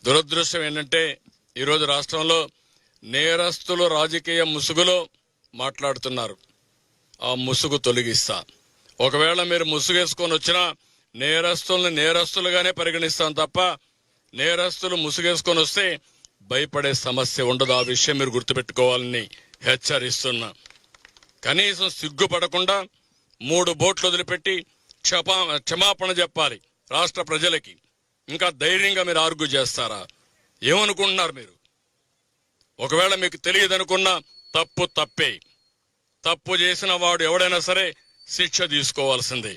దురదృష్టం ఏంటంటే ఈరోజు రాష్ట్రంలో నేరస్తులు రాజకీయ ముసుగులో మాట్లాడుతున్నారు. ఆ ముసుగు తొలగిస్తా. ఒకవేళ మీరు ముసుగేసుకొని వచ్చినా నేరస్తుల్ని నేరస్తులుగానే పరిగణిస్తాం తప్ప నేరస్తులు ముసుగేసుకొని వస్తే భయపడే సమస్య ఉండదు. ఆ విషయం మీరు గుర్తుపెట్టుకోవాలని హెచ్చరిస్తున్నా. కనీసం సిగ్గుపడకుండా 3 బోట్లు వదిలిపెట్టి క్షమాపణ చెప్పాలి రాష్ట్ర ప్రజలకి. ఇంకా ధైర్యంగా మీరు ఆర్గ్యూ చేస్తారా? ఏమనుకుంటున్నారు మీరు? ఒకవేళ మీకు తెలియదనుకున్నా తప్పు తప్పే. తప్పు చేసిన వాడు ఎవడైనా సరే శిక్ష తీసుకోవాల్సిందే.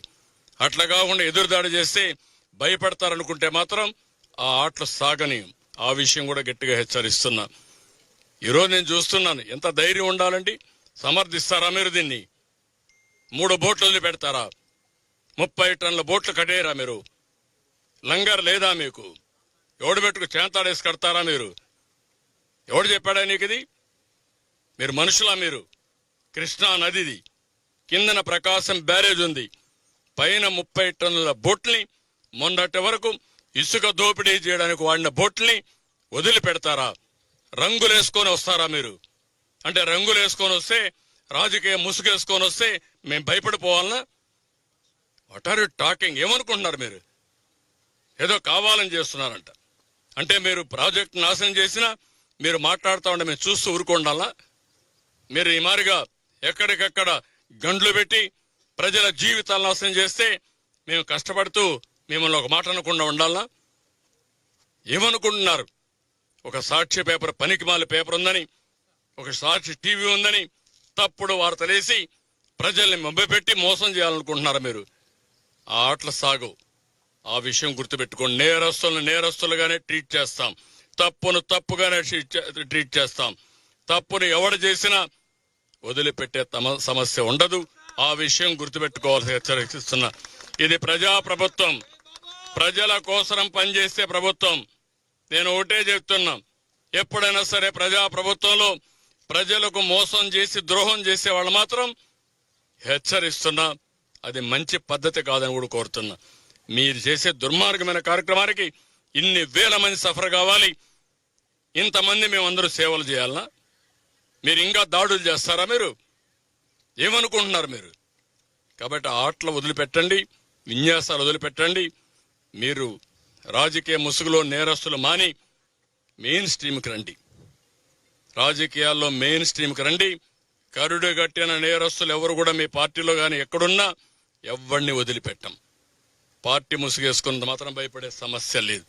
అట్లా కాకుండా ఎదురుదాడి చేస్తే భయపడతారనుకుంటే మాత్రం ఆ ఆటలు సాగని. ఆ విషయం కూడా గట్టిగా హెచ్చరిస్తున్నా. ఈరోజు నేను చూస్తున్నాను, ఎంత ధైర్యం ఉండాలండి. సమర్థిస్తారా మీరు దీన్ని? 3 బోట్లు వదిలిపెడతారా? 30 టన్నుల బోట్లు కట్టేయరా మీరు? లంగర్ లేదా మీకు? ఎవడు పెట్టుకు చేంతాడేసి కడతారా మీరు? ఎవడు చెప్పాడా నీకు ఇది? మీరు మనుషులా? మీరు కృష్ణా నదిది, కిందన ప్రకాశం బ్యారేజ్ ఉంది, పైన 30 టన్నుల బోట్ని మొన్నటి వరకు ఇసుక దోపిడీ చేయడానికి వాడిన బోట్ని వదిలిపెడతారా? రంగులేసుకొని వస్తారా మీరు? అంటే రంగులేసుకొని వస్తే, రాజకీయ ముసుగేసుకొని వస్తే మేము భయపడిపోవాలనా? What are you talking? ఏమనుకుంటున్నారు మీరు? ఏదో కావాలని చేస్తున్నారంట. అంటే మీరు ప్రాజెక్ట్ నాశనం చేసినా మీరు మాట్లాడుతూ ఉంటే మేము చూస్తూ ఊరుకోండాలా? మీరు ఈ మారిగా ఎక్కడికక్కడ గండ్లు పెట్టి ప్రజల జీవితాలు నాశనం చేస్తే మేము కష్టపడుతూ మిమ్మల్ని ఒక మాట అనకుండా ఉండాలా? ఏమనుకుంటున్నారు? ఒక సాక్షి పేపర్, పనికిమాల పేపర్ ఉందని, ఒక సాక్షి టీవీ ఉందని తప్పుడు వార్తలేసి ప్రజల్ని మభ్యపెట్టి మోసం చేయాలనుకుంటున్నారా మీరు? ఆ ఆటలు సాగు. ఆ విషయం గుర్తుపెట్టుకోండి. నేరస్తులను నేరస్తులుగానే ట్రీట్ చేస్తాం, తప్పును తప్పుగానే ట్రీట్ చేస్తాం. తప్పును ఎవడు చేసినా వదిలిపెట్టే సమస్య ఉండదు. ఆ విషయం గుర్తుపెట్టుకోవాల్సి హెచ్చరిస్తున్నా. ఇది ప్రజా ప్రభుత్వం, ప్రజల కోసం పనిచేసే ప్రభుత్వం. నేను ఒకటే చెప్తున్నా, ఎప్పుడైనా సరే ప్రజా ప్రభుత్వంలో ప్రజలకు మోసం చేసి ద్రోహం చేసే వాళ్ళు మాత్రం హెచ్చరిస్తున్నా, అది మంచి పద్ధతి కాదని కూడా కోరుతున్నా. మీరు చేసే దుర్మార్గమైన కార్యక్రమానికి ఇన్ని వేల మంది సఫర్ కావాలి, ఇంతమంది మేమందరూ సేవలు చేయాలనా? మీరు ఇంకా దాడులు చేస్తారా? మీరు ఏమనుకుంటున్నారు మీరు? కాబట్టి ఆటలు వదిలిపెట్టండి, విన్యాసాలు వదిలిపెట్టండి. మీరు రాజకీయ ముసుగులో నేరస్తులు మాని మెయిన్ స్ట్రీమ్కి రండి. రాజకీయాల్లో మెయిన్ స్ట్రీమ్కి రండి. కరుడు గట్టిన నేరస్తులు ఎవరు కూడా మీ పార్టీలో కానీ ఎక్కడున్నా ఎవరిని వదిలిపెట్టం. పార్టీ ముసుగేసుకున్నంత మాత్రం భయపడే సమస్య లేదు.